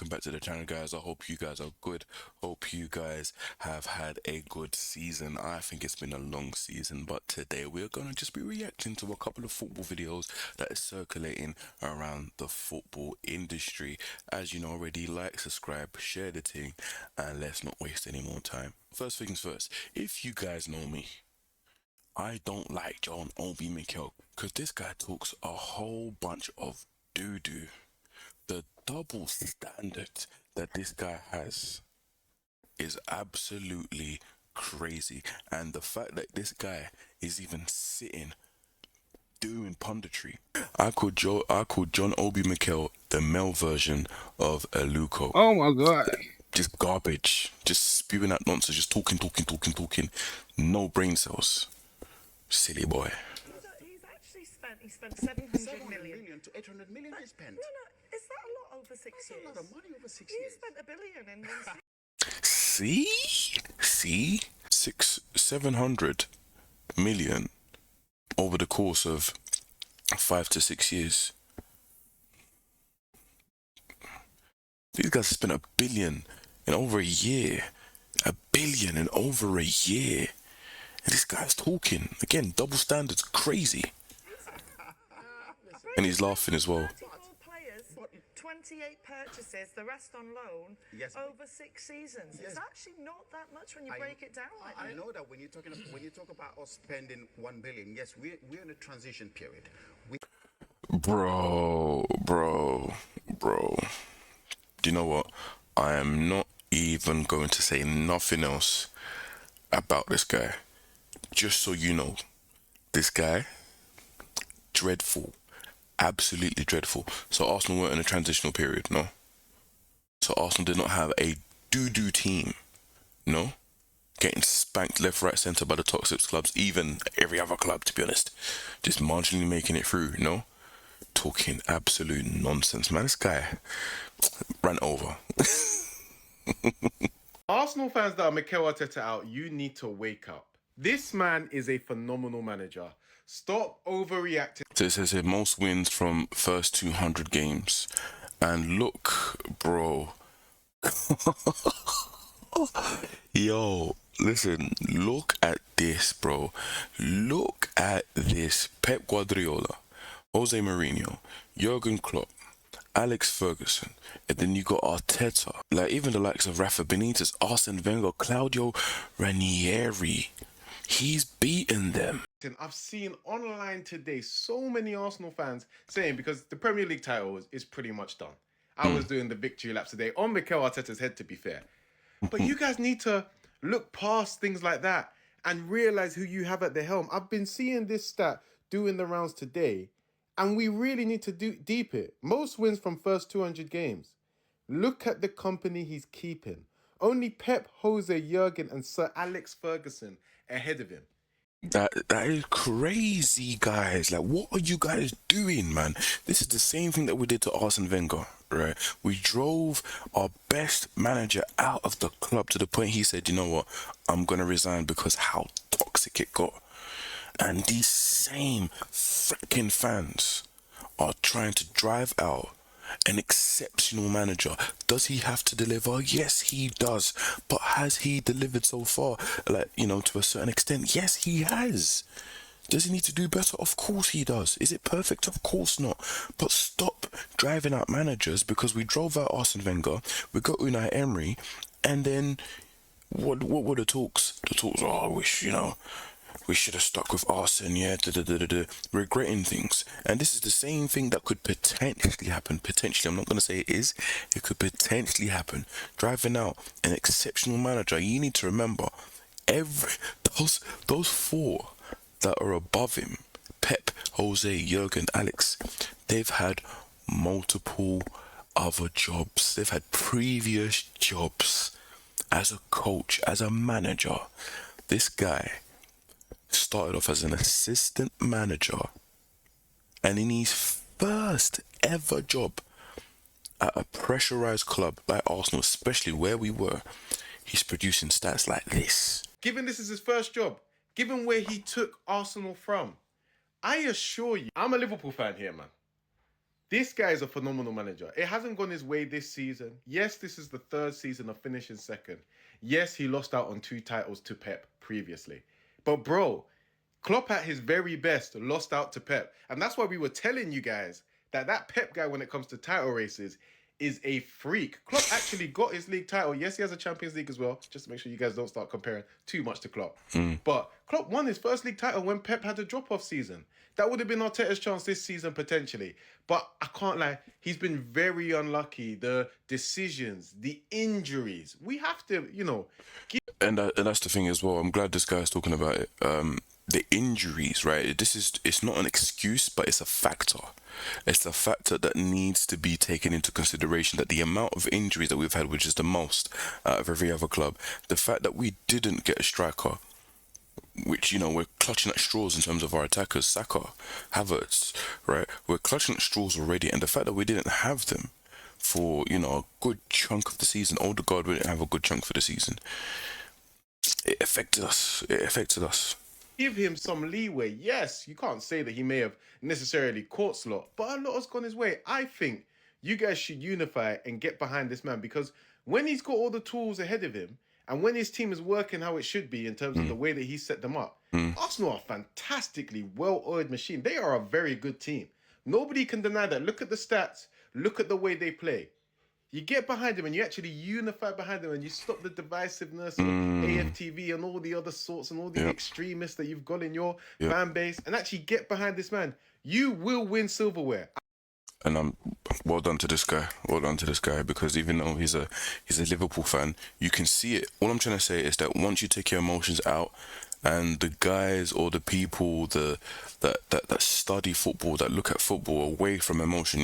welcome back to the channel, guys. I hope you guys are good. Hope you guys have had a good season. I think it's been a long season, but today we're gonna just be reacting to a couple of football videos that is circulating around the football industry. As you know already, like, subscribe, share the thing, and let's not waste any more time. First things first, if you guys know me, I don't like John Obi Mikel because this guy talks a whole bunch of doo-doo. The double standard that this guy has is absolutely crazy. And the fact that this guy is even sitting doing punditry. I called John Obi Mikel the male version of Aluko. Oh my god. Just garbage. Just spewing out nonsense, just talking. No brain cells. Silly boy. He spent 700 million to 800 million he spent. No, is that a lot over 6 That's years? a lot of money over 6 He years. spent $1 billion in 1 See, 700 million over the course of 5 to 6 years. These guys spent $1 billion in over a year. $1 billion in over a year. And this guy's talking. Again, double standards, crazy. And he's laughing as well. 34 players, 28 purchases, the rest on loan, Yes. over 6 seasons. Yes. It's actually not that much when you break it down like I that. know that when you talk about us spending 1 billion, yes, we're in a transition period. Bro. Do you know what? I am not even going to say nothing else about this guy. Just so you know, this guy, dreadful. Absolutely dreadful. So Arsenal weren't in a transitional period, no? So Arsenal did not have a doo-doo team, no? Getting spanked left, right, centre by the top 6 clubs, even every other club, to be honest. Just marginally making it through, no? Talking absolute nonsense, man. This guy ran over. Arsenal fans that are Mikel Arteta out, you need to wake up. This man is a phenomenal manager. Stop overreacting. So it says here, most wins from first 200 games. And look, bro. Yo, listen, look at this, bro. Look at this. Pep Guardiola, Jose Mourinho, Jurgen Klopp, Alex Ferguson, and then you got Arteta. Like, even the likes of Rafa Benitez, Arsene Wenger, Claudio Ranieri. He's beaten them. I've seen online today so many Arsenal fans saying, because the Premier League title is pretty much done. I was doing the victory laps today on Mikel Arteta's head, to be fair. But you guys need to look past things like that and realize who you have at the helm. I've been seeing this stat doing the rounds today, and we really need to deep it. Most wins from first 200 games. Look at the company he's keeping. Only Pep, Jose, Jurgen, and Sir Alex Ferguson ahead of him. That is crazy, guys. Like, what are you guys doing, man? This is the same thing that we did to Arsene Wenger, right? We drove our best manager out of the club to the point he said, you know what, I'm gonna resign because how toxic it got. And these same freaking fans are trying to drive out an exceptional manager. Does he have to deliver? Yes, he does. But has he delivered so far? Like, you know, to a certain extent, yes, he has. Does he need to do better? Of course he does. Is it perfect? Of course not. But stop driving out managers, because we drove out Arsene Wenger, we got Unai Emery, and then what were the talks? The talks, oh, I wish, you know, we should have stuck with Arsene, yeah, regretting things. And this is the same thing that could potentially happen. Potentially, I'm not going to say it is. It could potentially happen. Driving out an exceptional manager, you need to remember, those 4 that are above him, Pep, Jose, Jurgen, Alex, they've had multiple other jobs. They've had previous jobs as a coach, as a manager. This guy started off as an assistant manager, and in his first ever job at a pressurized club like Arsenal, especially where we were, he's producing stats like this. Given this is his first job, given where he took Arsenal from, I assure you, I'm a Liverpool fan here, man. This guy is a phenomenal manager. It hasn't gone his way this season. Yes, this is the third season of finishing second. Yes, he lost out on 2 titles to Pep previously. But bro, Klopp at his very best lost out to Pep. And that's why we were telling you guys that Pep guy, when it comes to title races, is a freak. Klopp actually got his league title. Yes, he has a Champions League as well. Just to make sure you guys don't start comparing too much to Klopp. But Klopp won his first league title when Pep had a drop-off season. That would have been Arteta's chance this season potentially. But I can't lie, he's been very unlucky. The decisions, the injuries. We have to, And that's the thing as well. I'm glad this guy's talking about it. The injuries, right? It's not an excuse, but it's a factor. It's a factor that needs to be taken into consideration. That the amount of injuries that we've had, which is the most out of every other club, the fact that we didn't get a striker, which we're clutching at straws in terms of our attackers, Saka, Havertz, right? We're clutching at straws already, and the fact that we didn't have them for a good chunk of the season, Odegaard, we didn't have a good chunk for the season. It affected us. give him some leeway. Yes, you can't say that he may have necessarily caught Slot, but a lot has gone his way. I think you guys should unify and get behind this man, because when he's got all the tools ahead of him and when his team is working how it should be in terms of the way that he set them up, Arsenal are a fantastically well-oiled machine. They are a very good team. Nobody can deny that. Look at the stats. Look at the way they play. You get behind them and you actually unify behind them and you stop the divisiveness of AFTV and all the other sorts and all the extremists that you've got in your fan base, and actually get behind this man. You will win silverware. And I'm well done to this guy. Well done to this guy, because even though he's a Liverpool fan, you can see it. All I'm trying to say is that once you take your emotions out, and the guys or the people that study football, that look at football away from emotion,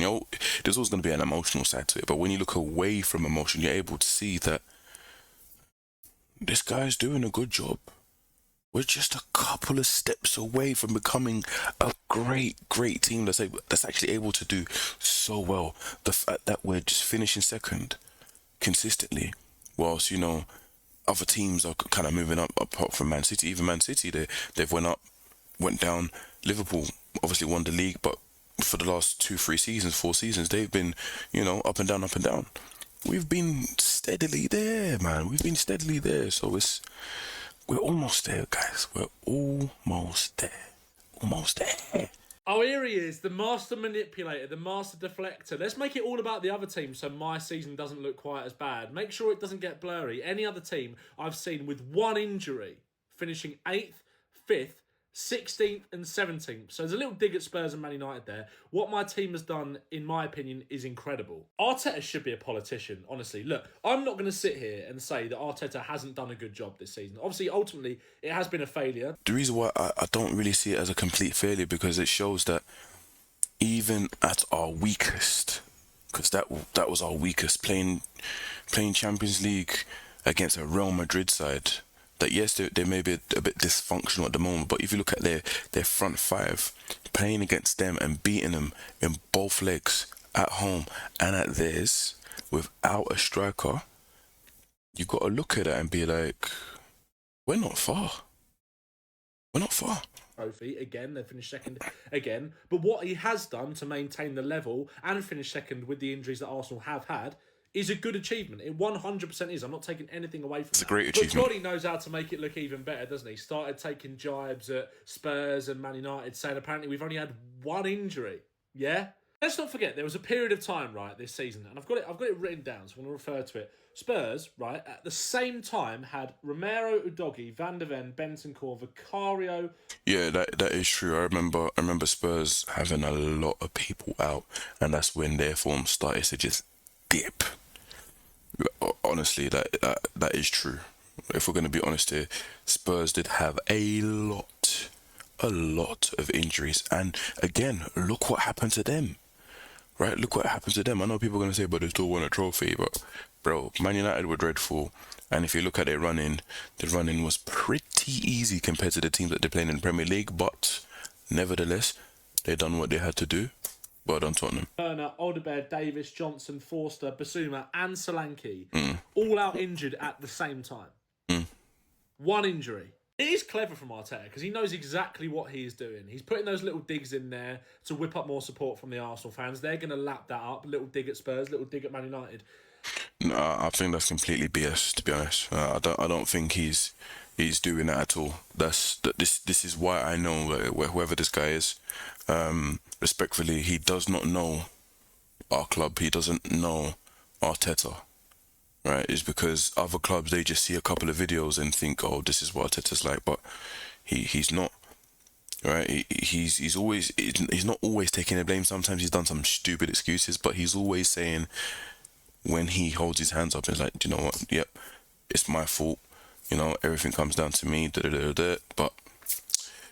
there's always going to be an emotional side to it. But when you look away from emotion, you're able to see that this guy's doing a good job. We're just a couple of steps away from becoming a great team that's actually able to do so well. The fact that we're just finishing second consistently, whilst other teams are kind of moving up, apart from Man City. Even Man City, they've went up, went down. Liverpool obviously won the league, but for the last 4 seasons, they've been, up and down, up and down. We've been steadily there, man. We've been steadily there. So we're almost there, guys. We're almost there. Almost there. Oh, here he is, the master manipulator, the master deflector. Let's make it all about the other team so my season doesn't look quite as bad. Make sure it doesn't get blurry. Any other team I've seen with one injury finishing 8th, 5th, 16th and 17th. So there's a little dig at Spurs and Man United there. What my team has done, in my opinion, is incredible. Arteta should be a politician, honestly. Look, I'm not going to sit here and say that Arteta hasn't done a good job this season. Obviously, ultimately, it has been a failure. The reason why I don't really see it as a complete failure, because it shows that even at our weakest, because that was our weakest, playing Champions League against a Real Madrid side, that yes, they may be a bit dysfunctional at the moment, but if you look at their front five, playing against them and beating them in both legs at home and at theirs without a striker, you got to look at it and be like, we're not far. We're not far. Trophy again, they finished second again. But what he has done to maintain the level and finish second with the injuries that Arsenal have had is a good achievement. It 100% is. I'm not taking anything away from It's that. a great achievement. But Scotty knows how to make it look even better, doesn't he? Started taking jibes at Spurs and Man United, saying apparently we've only had one injury. Yeah? Let's not forget, there was a period of time, right, this season, and I've got it written down, so I want to refer to it. Spurs, right, at the same time had Romero, Udogie, Van de Ven, Bentancur, Vicario. Yeah, that is true. I remember Spurs having a lot of people out, and that's when their form started to just dip. Honestly, that is true. If we're going to be honest here, Spurs did have a lot of injuries, and again, look what happened to them. Right, look what happened to them. I know people are going to say, but they still won a trophy. But, bro, Man United were dreadful. And if you look at their running, the running was pretty easy compared to the teams that they're playing in the Premier League. But, nevertheless, they done what they had to do. Well done, Tottenham. Turner, Alderweireld, Davis, Johnson, Forster, Basuma and Solanke all out injured at the same time. One injury. It is clever from Arteta because he knows exactly what he is doing. He's putting those little digs in there to whip up more support from the Arsenal fans. They're going to lap that up. Little dig at Spurs, little dig at Man United. No, I think that's completely BS. To be honest, I don't think he's doing that at all. This is why I know that whoever this guy is, respectfully, he does not know our club. He doesn't know Arteta. Right, is because other clubs, they just see a couple of videos and think, oh, this is what Arteta's like, but he's not. Right, he's not always taking the blame. Sometimes he's done some stupid excuses, but he's always saying, when he holds his hands up, it's like, do you know what? Yep, it's my fault. You know, everything comes down to me. Da, da, da, da. But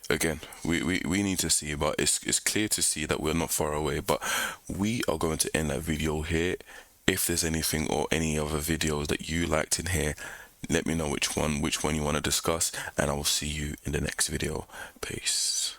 again, we need to see, but it's clear to see that we're not far away. But we are going to end that video here. If there's anything or any other videos that you liked in here, let me know which one you want to discuss, and I will see you in the next video. Peace.